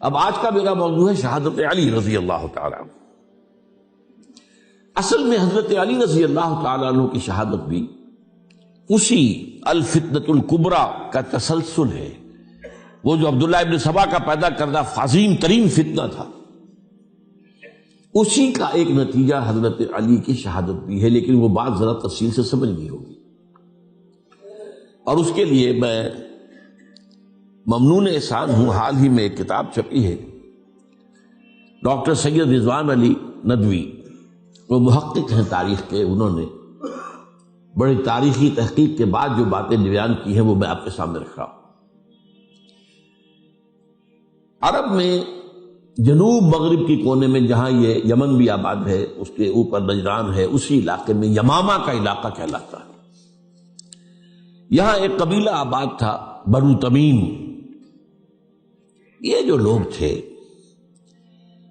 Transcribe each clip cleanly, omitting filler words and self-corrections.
اب آج کا میرا موضوع ہے شہادت علی رضی اللہ تعالیٰ عنہ۔ اصل میں حضرت علی رضی اللہ تعالیٰ عنہ کی شہادت بھی اسی الفتنۃ الکبریٰ کا تسلسل ہے، وہ جو عبداللہ ابن سبا کا پیدا کردہ عظیم ترین فتنہ تھا، اسی کا ایک نتیجہ حضرت علی کی شہادت بھی ہے، لیکن وہ بات ذرا تفصیل سے سمجھنی ہوگی، اور اس کے لیے میں ممنون احسان ہوں۔ حال ہی میں ایک کتاب چھپی ہے، ڈاکٹر سید رضوان علی ندوی، وہ محقق ہیں تاریخ کے، انہوں نے بڑی تاریخی تحقیق کے بعد جو باتیں بیان کی ہیں وہ میں آپ کے سامنے رکھ رہا ہوں۔ عرب میں جنوب مغرب کی کونے میں جہاں یہ یمن بھی آباد ہے، اس کے اوپر نجران ہے، اسی علاقے میں یمامہ کا علاقہ کہلاتا ہے۔ یہاں ایک قبیلہ آباد تھا، بنو تمیم۔ یہ جو لوگ تھے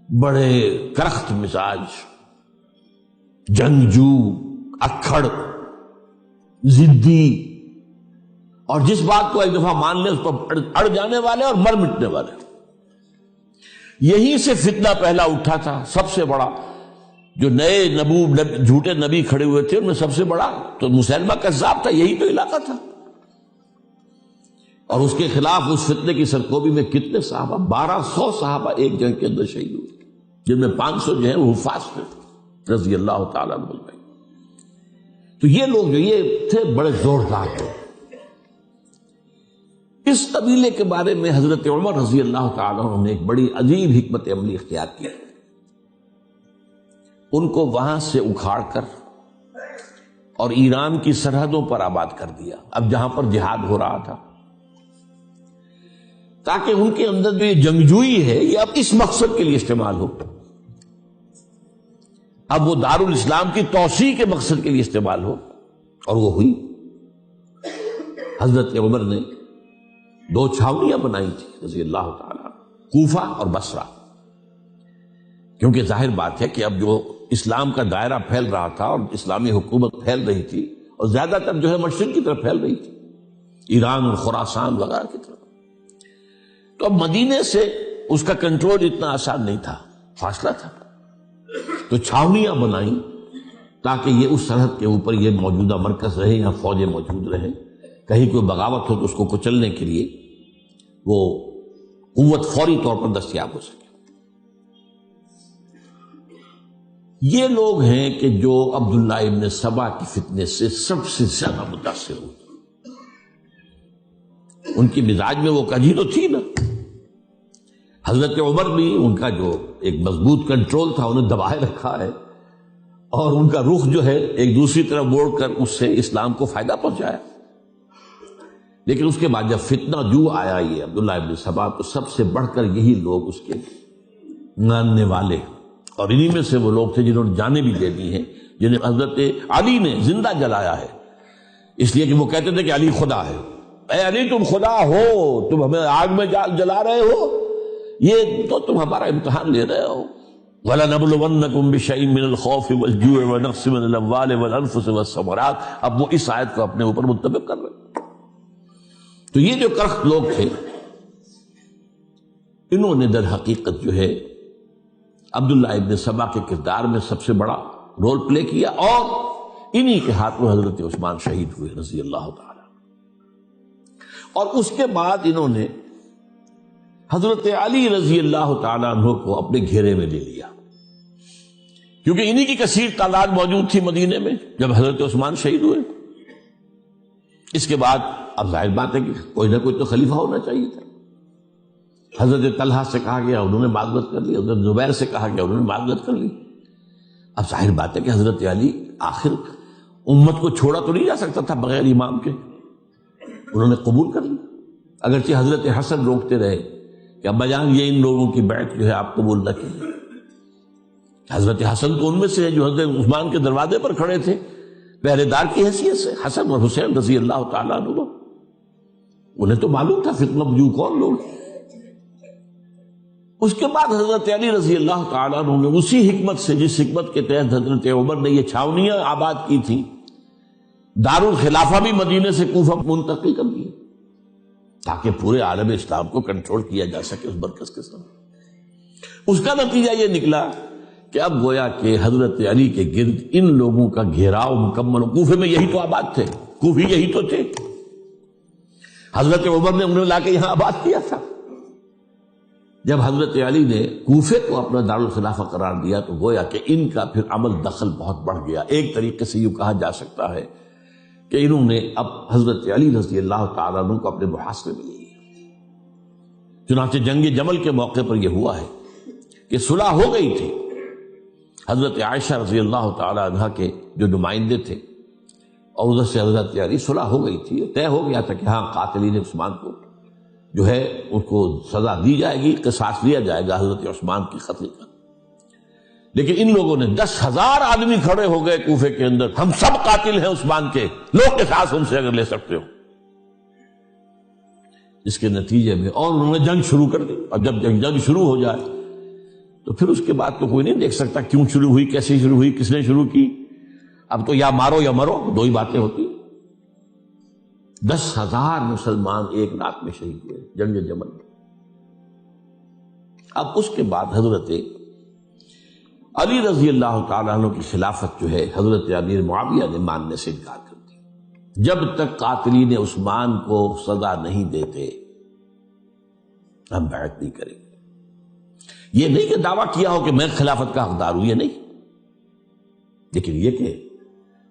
بڑے کرخت مزاج، جنگجو، اکھڑ، ضدی، اور جس بات کو ایک دفعہ مان لے اس پر اڑ جانے والے اور مر مٹنے والے۔ یہیں سے فتنہ پہلا اٹھا تھا، سب سے بڑا جو نئے جھوٹے نبی کھڑے ہوئے تھے ان میں سب سے بڑا تو مسیلمہ کذاب تھا، یہی تو علاقہ تھا، اور اس کے خلاف اس فتنے کی سرکوبی میں کتنے صحابہ، 1200 صحابہ ایک جنگ کے اندر شہید ہوئے، جن میں 500 جو ہیں وہ حفاظ تھے رضی اللہ تعالیٰ عنہ۔ تو یہ لوگ جو یہ تھے بڑے زوردار تھے۔ اس قبیلے کے بارے میں حضرت عمر رضی اللہ تعالیٰ عنہ نے ایک بڑی عجیب حکمت عملی اختیار کی، ان کو وہاں سے اکھاڑ کر اور ایران کی سرحدوں پر آباد کر دیا، اب جہاں پر جہاد ہو رہا تھا، تاکہ ان کے اندر جو یہ جنگجوئی ہے یہ اب اس مقصد کے لیے استعمال ہو، اب وہ دارالاسلام کی توسیع کے مقصد کے لیے استعمال ہو، اور وہ ہوئی۔ حضرت عمر نے 2 چھاونیاں بنائی تھی رضی اللہ تعالیٰ، کوفہ اور بصرہ، کیونکہ ظاہر بات ہے کہ اب جو اسلام کا دائرہ پھیل رہا تھا اور اسلامی حکومت پھیل رہی تھی، اور زیادہ تر جو ہے مشرق کی طرف پھیل رہی تھی، ایران اور خراسان وغیرہ کی طرف، تو اب مدینے سے اس کا کنٹرول اتنا آسان نہیں تھا، فاصلہ تھا، تو چھاونیاں بنائیں تاکہ یہ اس سرحد کے اوپر یہ موجودہ مرکز رہے یا فوجیں موجود رہیں، کہیں کوئی بغاوت ہو تو اس کو کچلنے کے لیے وہ قوت فوری طور پر دستیاب ہو سکے۔ یہ لوگ ہیں کہ جو عبداللہ ابن سبا کی فتنے سے سب سے زیادہ متاثر ہوئے۔ ان کی مزاج میں وہ کجی تو تھی نا، حضرت عمر بھی ان کا جو ایک مضبوط کنٹرول تھا انہیں دبائے رکھا ہے، اور ان کا رخ جو ہے ایک دوسری طرف موڑ کر اس سے اسلام کو فائدہ پہنچایا۔ لیکن اس کے بعد جب فتنہ جو آیا یہ عبداللہ ابن سبا، تو سب سے بڑھ کر یہی لوگ اس کے ماننے والے، اور انہی میں سے وہ لوگ تھے جنہوں نے جانیں بھی دے دی ہیں، جنہیں حضرت علی نے زندہ جلایا ہے، اس لیے کہ وہ کہتے تھے کہ علی خدا ہے۔ اے علی تم خدا ہو، تم ہمیں آگ میں جلا رہے ہو، یہ تو تم ہمارا امتحان لے رہے ہو۔ وَلَنَبْلُوَنَّكُمْ بِشَيْءٍ مِّنَ الْخَوْفِ وَالْجُوعِ وَنَقْصٍ مِّنَ الْأَمْوَالِ وَالْأَنفُسِ وَالثَّمَرَاتِ، اب وہ اس آیت کو اپنے اوپر منطبق کر رہے ہیں۔ تو یہ جو کرخت لوگ تھے، انہوں نے در حقیقت جو ہے عبداللہ ابن سبا کے کردار میں سب سے بڑا رول پلے کیا، اور انہی کے ہاتھوں حضرت عثمان شہید ہوئے رضی اللہ تعالی۔ اور اس کے بعد انہوں نے حضرت علی رضی اللہ تعالیٰ عنہ کو اپنے گھیرے میں لے لیا، کیونکہ انہی کی کثیر تعداد موجود تھی مدینے میں جب حضرت عثمان شہید ہوئے۔ اس کے بعد اب ظاہر بات ہے کہ کوئی نہ کوئی تو خلیفہ ہونا چاہیے تھا۔ حضرت طلحہ سے کہا گیا، انہوں نے معذرت کر لی، حضرت زبیر سے کہا گیا، انہوں نے معذرت کر لی۔ اب ظاہر بات ہے کہ حضرت علی آخر امت کو چھوڑا تو نہیں جا سکتا تھا بغیر امام کے، انہوں نے قبول کر لی، اگرچہ حضرت حسن روکتے رہے کہ ابا جان یہ ان لوگوں کی بیعت جو ہے آپ قبول نہ کیجیے۔ حضرت حسن تو ان میں سے ہے جو حضرت عثمان کے دروازے پر کھڑے تھے پہرے دار کی حیثیت سے، حسن اور حسین رضی اللہ تعالیٰ عنہ، انہیں تو معلوم تھا فتنہ جو کون لوگ۔ اس کے بعد حضرت علی رضی اللہ تعالیٰ عنہ نے اسی حکمت سے، جس حکمت کے تحت حضرت عمر نے یہ چھاونیاں آباد کی تھی، دارالخلافہ بھی مدینے سے کوفہ منتقل کر دیا، تاکہ پورے عالم اسلام کو کنٹرول کیا جا سکے اس مرکز کے ساتھ۔ اس کا نتیجہ یہ نکلا کہ اب گویا کہ حضرت علی کے گرد ان لوگوں کا گھیراؤ مکمل. کوفے میں یہی تو آباد تھے، کوفی یہی تو تھے. حضرت عمر نے انہیں لا کے یہاں آباد کیا تھا. جب حضرت علی نے کوفے کو اپنا دارالخلافہ قرار دیا تو گویا کہ ان کا پھر عمل دخل بہت بڑھ گیا. ایک طریقے سے یوں کہا جا سکتا ہے کہ انہوں نے اب حضرت علی رضی اللہ تعالیٰ عنہ کو اپنے محاصرے میں لے لیا. چنانچہ جنگ جمل کے موقع پر یہ ہوا ہے کہ صلح ہو گئی تھی. حضرت عائشہ رضی اللہ تعالیٰ عنہ کے جو نمائندے تھے اور ادھر سے حضرت علی، صلح ہو گئی تھی. طے ہو گیا تھا کہ ہاں قاتلین عثمان کو جو ہے ان کو سزا دی جائے گی، قصاص لیا جائے گا حضرت عثمان کی قتل کا. لیکن ان لوگوں نے 10,000 آدمی کھڑے ہو گئے کوفے کے اندر، ہم سب قاتل ہیں عثمان کے، لوگ قصاص ان سے اگر لے سکتے ہو. اس کے نتیجے میں اور انہوں نے جنگ شروع کر دی. اور جب جنگ شروع ہو جائے تو پھر اس کے بعد تو کوئی نہیں دیکھ سکتا کیوں شروع ہوئی، کیسے شروع ہوئی، کس نے شروع کی. اب تو یا مارو یا مرو، دو ہی باتیں ہوتی. 10,000 مسلمان ایک رات میں شہید ہوئے جنگ جمل میں. اب اس کے بعد حضرت علی رضی اللہ تعالیٰ عنہ کی خلافت جو ہے حضرت امیر معاویہ نے ماننے سے انکار کر دیا. جب تک قاتلین عثمان کو سزا نہیں دیتے ہم بیعت نہیں کریں گے. یہ نہیں کہ دعویٰ کیا ہو کہ میں خلافت کا حقدار ہوں، یہ نہیں، لیکن یہ کہ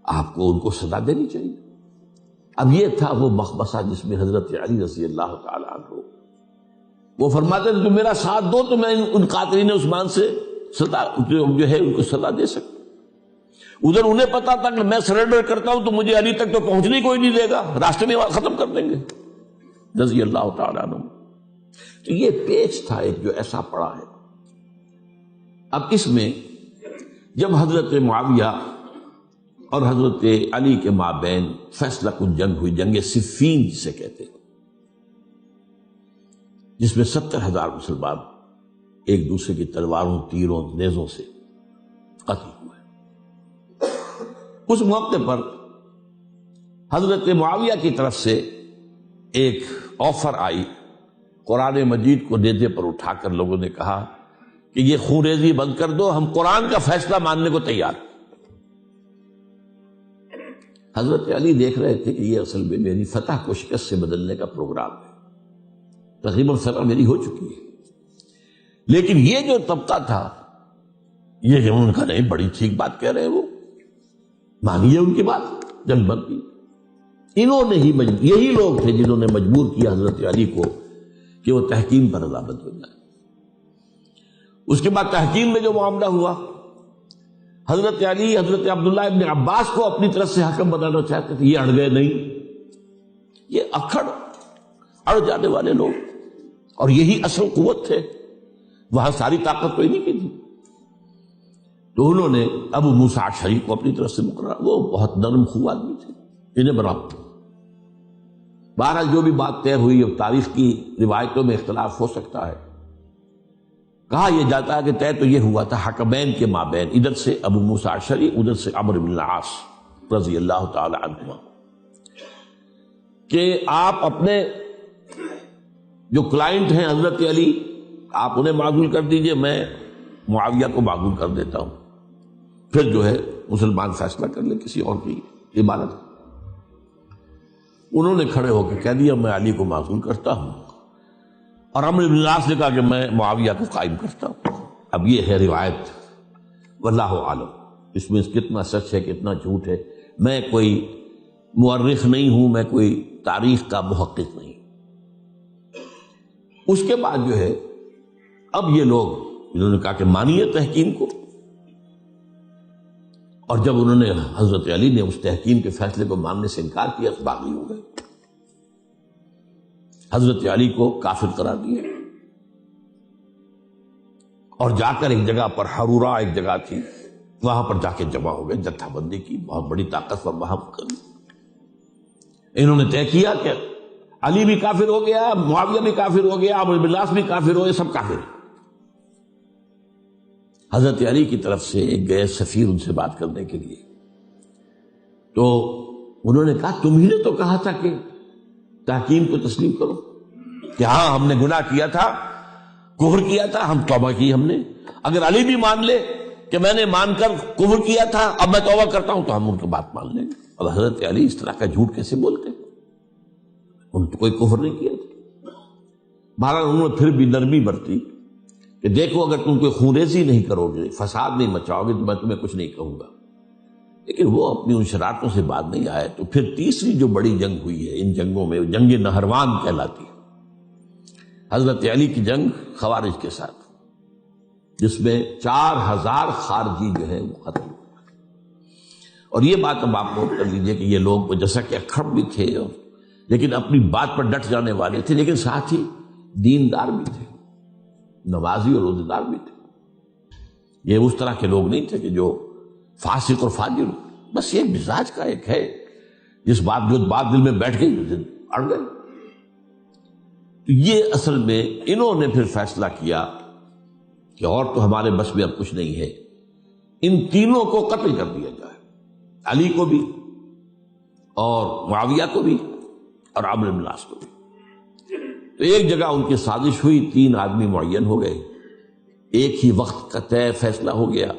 آپ کو ان کو سزا دینی چاہیے. اب یہ تھا وہ مخمصہ جس میں حضرت علی رضی اللہ تعالیٰ عنہ وہ فرماتے ہیں جو میرا ساتھ دو تو میں ان قاتلین عثمان سے سزا جو ہے ان کو سزا دے سکتا. ادھر انہیں پتا تھا کہ میں سرنڈر کرتا ہوں تو مجھے علی تک تو پہنچنے کوئی نہیں دے گا، راستے میں ختم کر دیں گے رضی اللہ تعالیٰ عنہ. تو یہ پیچ تھا ایک جو ایسا پڑا ہے. اب اس میں جب حضرت معاویہ اور حضرت علی کے مابین فیصلہ کن جنگ ہوئی، جنگ صفین جسے کہتے ہیں، جس میں 70,000 مسلمان ایک دوسرے کی تلواروں، تیروں، نیزوں سے قتل ہوئے. اس موقع پر حضرت معاویہ کی طرف سے ایک آفر آئی. قرآن مجید کو نیزے پر اٹھا کر لوگوں نے کہا کہ یہ خونریزی بند کر دو، ہم قرآن کا فیصلہ ماننے کو تیار. حضرت علی دیکھ رہے تھے کہ یہ اصل میں میری فتح کو شکست سے بدلنے کا پروگرام ہے. تقریباً فتح میری ہو چکی ہے، لیکن یہ جو طبقہ تھا یہ ان کا نہیں، بڑی ٹھیک بات کہہ رہے ہیں، وہ مانیے ان کی بات. جنگ بند کی انہوں نے ہی یہی لوگ تھے جنہوں نے مجبور کیا حضرت علی کو کہ وہ تحکیم پر رضامند ہو جائے. اس کے بعد تحکیم میں جو معاملہ ہوا، حضرت علی حضرت عبداللہ ابن عباس کو اپنی طرف سے حکم بنانا چاہتے تھے. یہ اڑ گئے نہیں. یہ اڑ جانے والے لوگ، اور یہی اصل قوت تھے. وہاں ساری طاقت تو انہیں کی تھی. تو انہوں نے ابو موسیٰ اشعری کو اپنی طرف سے مقرر، وہ بہت نرم خو آدمی تھے، انہیں برابر. بہرحال جو بھی بات طے ہوئی، اب تاریخ کی روایتوں میں اختلاف ہو سکتا ہے. کہا یہ جاتا ہے کہ طے تو یہ ہوا تھا حکمین کے مابین، ادھر سے ابو موسیٰ اشعری، ادھر سے عمرو بن العاص رضی اللہ تعالی عنہما، کہ آپ اپنے جو کلائنٹ ہیں حضرت علی آپ انہیں معزول کر دیجئے، میں معاویہ کو معزول کر دیتا ہوں. پھر جو ہے مسلمان فیصلہ کر لیں کسی اور کی عبادت. انہوں نے کھڑے ہو کے کہہ دیا میں علی کو معزول کرتا ہوں، اور عمرو بن العاص نے کہا کہ میں معاویہ کو قائم کرتا ہوں. اب یہ ہے روایت، واللہ عالم اس میں کتنا سچ ہے کتنا جھوٹ ہے. میں کوئی مورخ نہیں ہوں، میں کوئی تاریخ کا محقق نہیں. اس کے بعد جو ہے اب یہ لوگ انہوں نے کہا کہ مانیے تحکیم کو، اور جب انہوں نے حضرت علی نے اس تحکیم کے فیصلے کو ماننے سے انکار کیا تو باغی ہو گئے، حضرت علی کو کافر قرار دیا. اور جا کر ایک جگہ پر حرورہ ایک جگہ تھی وہاں پر جا کے جمع ہو گئے، جتھا بندی کی، بہت بڑی طاقت پر وہاں کر. انہوں نے طے کیا کہ علی بھی کافر ہو گیا، معاویہ بھی کافر ہو گیا، عمرو بن العاص بھی کافر ہو گئے، سب کافر ہیں. حضرت علی کی طرف سے ایک گئے سفیر ان سے بات کرنے کے لیے، تو انہوں نے کہا تم ہی نے تو کہا تھا کہ تحکیم کو تسلیم کرو، کہ ہاں ہم نے گناہ کیا تھا کفر کیا تھا، ہم توبہ کی ہم نے. اگر علی بھی مان لے کہ میں نے مان کر کفر کیا تھا، اب میں توبہ کرتا ہوں، تو ہم ان کی بات مان لیں گے. اب حضرت علی اس طرح کا جھوٹ کیسے بولتے؟ انہوں نے تو کوئی کفر نہیں کیا تھا. بہرحال انہوں نے پھر بھی نرمی برتی کہ دیکھو اگر تم کوئی خونریزی نہیں کرو گے، فساد نہیں مچاؤ گے، تو میں تمہیں کچھ نہیں کہوں گا. لیکن وہ اپنی ان شرارتوں سے بعد نہیں آئے. تو پھر تیسری جو بڑی جنگ ہوئی ہے ان جنگوں میں، جنگ نہروان کہلاتی ہے، حضرت علی کی جنگ خوارج کے ساتھ، جس میں 4000 خارجی جو ہے وہ قتل ہوئے. اور یہ بات اب آپ نوٹ کر لیجئے کہ یہ لوگ جیسا کہ اکھڑ بھی تھے لیکن اپنی بات پر ڈٹ جانے والے تھے، لیکن ساتھ ہی دیندار بھی تھے، نمازی اور روزے دار بھی تھے. یہ اس طرح کے لوگ نہیں تھے کہ جو فاسق اور فاجر، بس یہ مزاج کا ایک ہے جس بات دل میں بیٹھ گئی اڑ گئے. تو یہ اصل میں انہوں نے پھر فیصلہ کیا کہ اور تو ہمارے بس میں اب کچھ نہیں ہے، ان تینوں کو قتل کر دیا جائے، علی کو بھی اور معاویہ کو بھی اور عمرو بن العاص کو بھی. تو ایک جگہ ان کی سازش ہوئی، 3 آدمی معین ہو گئے، ایک ہی وقت کا طے فیصلہ ہو گیا،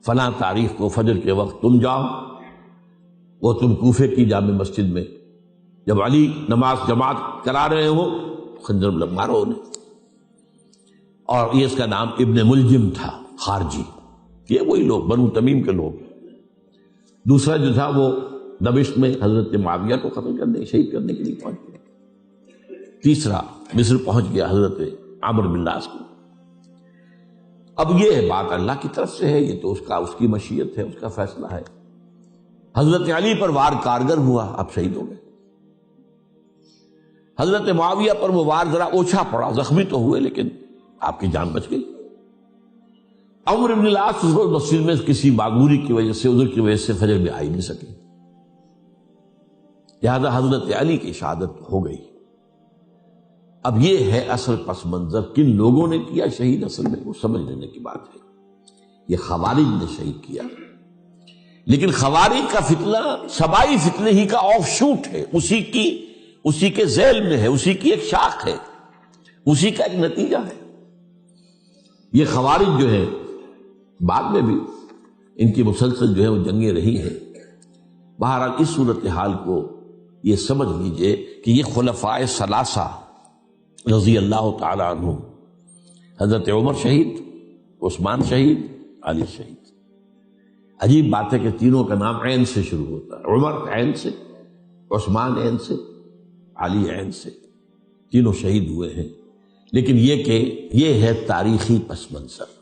فلاں تاریخ کو فجر کے وقت تم جاؤ، وہ تم کوفے کی جامع مسجد میں، جب علی نماز جماعت کرا رہے ہو خنجر مارو انہیں. اور یہ اس کا نام ابن ملجم تھا، خارجی، یہ وہی لوگ بنو تمیم کے لوگ. دوسرا جو تھا وہ دمشق میں حضرت معاویہ کو قتل کرنے، شہید کرنے کے لیے پہنچ گیا. تیسرا مصر پہنچ گیا حضرت عمرو بن العاص کو. اب یہ بات اللہ کی طرف سے ہے، یہ تو اس کی مشیت ہے، اس کا فیصلہ ہے. حضرت علی پر وار کارگر ہوا، اب شہید ہو گئے. حضرت معاویہ پر وہ وار ذرا اوچھا پڑا، زخمی تو ہوئے لیکن آپ کی جان بچ گئی. عمرو بن العاص اس روز مسجد میں کسی معذوری کی وجہ سے، عذر کی وجہ سے فجر میں آئی نہیں سکے، لہذا حضرت علی کی شہادت ہو گئی. اب یہ ہے اصل پس منظر، کن لوگوں نے کیا شہید، اصل میں وہ سمجھ لینے کی بات ہے. یہ خوارج نے شہید کیا، لیکن خوارج کا فتنہ سبائی فتنے ہی کا آف شوٹ ہے، اسی کے ذیل میں ہے، اسی کی ایک شاخ ہے، اسی کا ایک نتیجہ ہے. یہ خوارج جو ہے بعد میں بھی ان کی مسلسل جو ہے وہ جنگیں رہی ہیں. بہرحال اس صورتحال کو یہ سمجھ لیجئے کہ یہ خلفائے ثلاثہ رضی اللہ تعالی عنہ، حضرت عمر شہید، عثمان شہید، علی شہید. عجیب بات ہے کہ تینوں کا نام عین سے شروع ہوتا ہے، عمر عین سے، عثمان عین سے، علی عین سے، تینوں شہید ہوئے ہیں. لیکن یہ کہ یہ ہے تاریخی پس منظر.